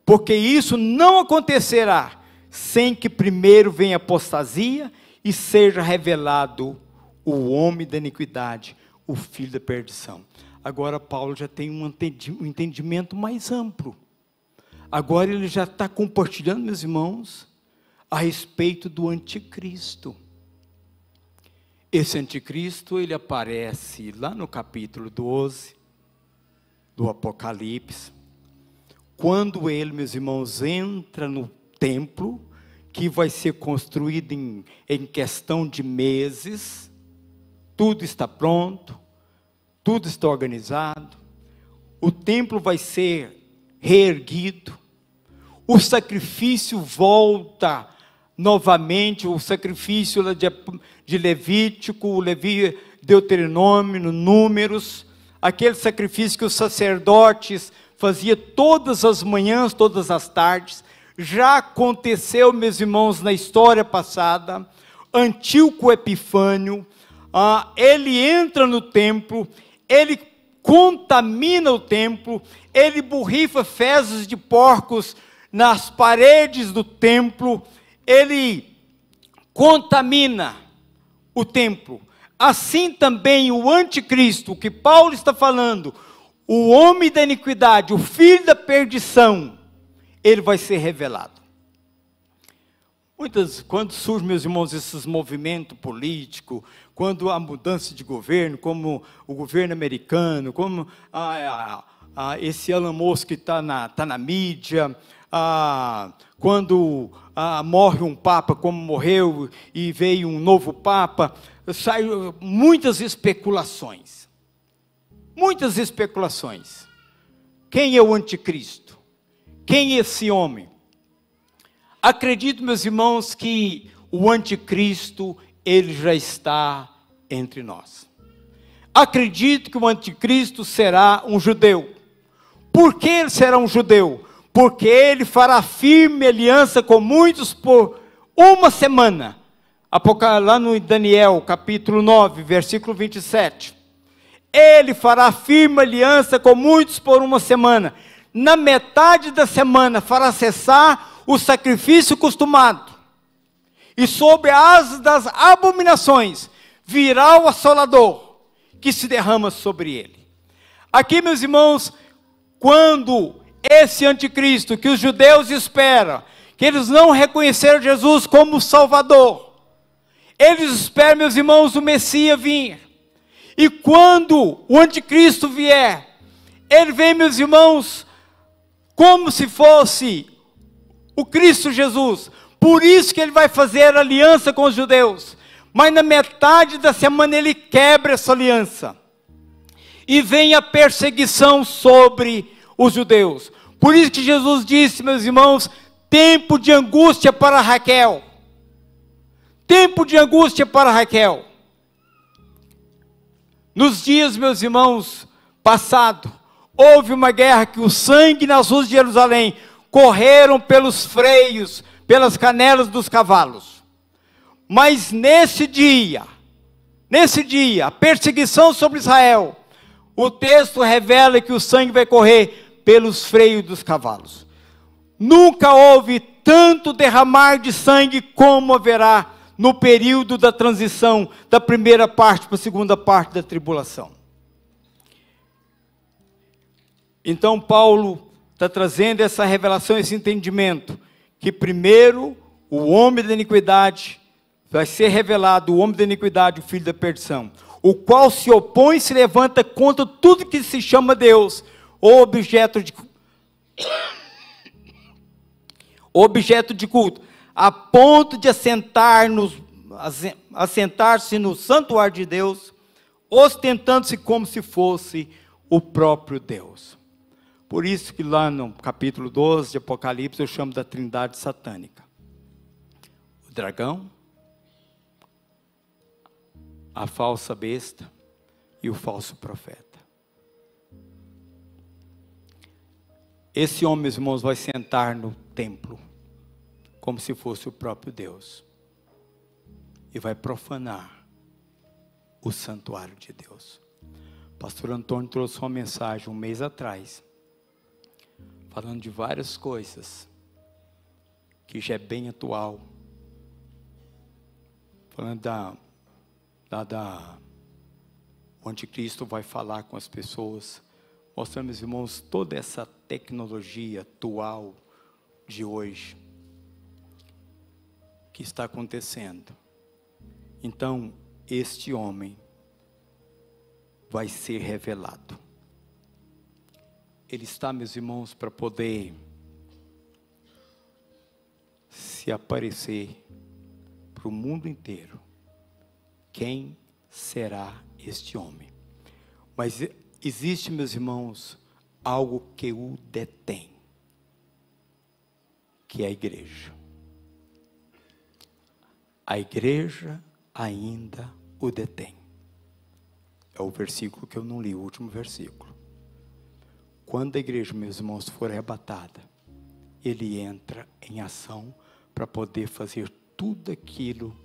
porque isso não acontecerá, sem que primeiro venha a apostasia e seja revelado o homem da iniquidade, o filho da perdição. Agora Paulo já tem um entendimento mais amplo. Agora ele já está compartilhando, meus irmãos, a respeito do anticristo. Esse anticristo, ele aparece lá no capítulo 12 do Apocalipse, quando ele, meus irmãos, entra no templo, que vai ser construído em questão de meses. Tudo está pronto, tudo está organizado. O templo vai ser reerguido. O sacrifício volta novamente, o sacrifício de Levítico, Deuteronômio, Números, aquele sacrifício que os sacerdotes faziam todas as manhãs, todas as tardes. Já aconteceu, meus irmãos, na história passada. Antíoco Epifânio, ele entra no templo, ele contamina o templo, ele borrifa fezes de porcos nas paredes do templo, ele contamina o templo. Assim também o anticristo, que Paulo está falando, o homem da iniquidade, o filho da perdição, ele vai ser revelado. Quando surgem, meus irmãos, esses movimentos políticos, quando há mudança de governo, como o governo americano, como esse Elon Musk que está na mídia, quando morre um papa, como morreu, e veio um novo papa, saem muitas especulações. Muitas especulações. Quem é o anticristo? Quem é esse homem? Acredito, meus irmãos, que o anticristo, ele já está entre nós. Acredito que o anticristo será um judeu. Por que ele será um judeu? Porque ele fará firme aliança com muitos por uma semana. Lá no Daniel, capítulo 9, versículo 27. Ele fará firme aliança com muitos por uma semana. Na metade da semana fará cessar o sacrifício costumado. E sobre a asa das abominações virá o assolador, que se derrama sobre ele. Aqui, meus irmãos, quando esse anticristo, que os judeus esperam, que eles não reconheceram Jesus como Salvador, eles esperam, meus irmãos, o Messias vir. E quando o anticristo vier, ele vem, meus irmãos, como se fosse o Cristo Jesus. Por isso que ele vai fazer aliança com os judeus. Mas na metade da semana ele quebra essa aliança. E vem a perseguição sobre os judeus. Por isso que Jesus disse, meus irmãos, tempo de angústia para Raquel. Tempo de angústia para Raquel. Nos dias, meus irmãos, passado, houve uma guerra que o sangue nas ruas de Jerusalém correram pelos freios, pelas canelas dos cavalos. Mas nesse dia, a perseguição sobre Israel, o texto revela que o sangue vai correr pelos freios dos cavalos. Nunca houve tanto derramar de sangue como haverá no período da transição da primeira parte para a segunda parte da tribulação. Então Paulo está trazendo essa revelação, esse entendimento, que primeiro o homem da iniquidade vai ser revelado, o homem da iniquidade, o filho da perdição, o qual se opõe e se levanta contra tudo que se chama Deus, ou objeto de culto, a ponto de assentar-se no santuário de Deus, ostentando-se como se fosse o próprio Deus. Por isso que lá no capítulo 12 de Apocalipse eu chamo da trindade satânica. O dragão, a falsa besta e o falso profeta. Esse homem, meus irmãos, vai sentar no templo, como se fosse o próprio Deus, e vai profanar o santuário de Deus. Pastor Antônio trouxe uma mensagem um mês atrás, falando de várias coisas, que já é bem atual, falando o anticristo vai falar com as pessoas, mostrando, meus irmãos, toda essa tecnologia atual de hoje, que está acontecendo. Então, este homem vai ser revelado. Ele está, meus irmãos, para poder se aparecer para o mundo inteiro, quem será este homem? Mas existe, meus irmãos, algo que o detém, que é a igreja. A igreja ainda o detém. É o versículo que eu não li, o último versículo. Quando a igreja, meus irmãos, for arrebatada, ele entra em ação para poder fazer tudo aquilo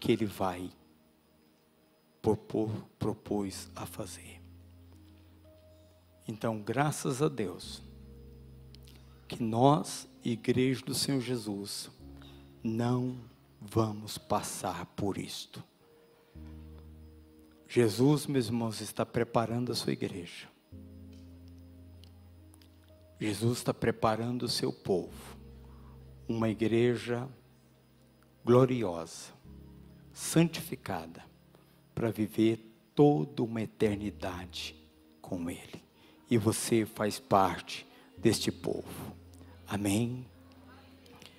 que ele vai propôs a fazer. Então, graças a Deus, que nós, igreja do Senhor Jesus, não vamos passar por isto. Jesus, meus irmãos, está preparando a sua igreja. Jesus está preparando o seu povo. Uma igreja gloriosa, santificada, para viver toda uma eternidade com Ele. E você faz parte deste povo. Amém?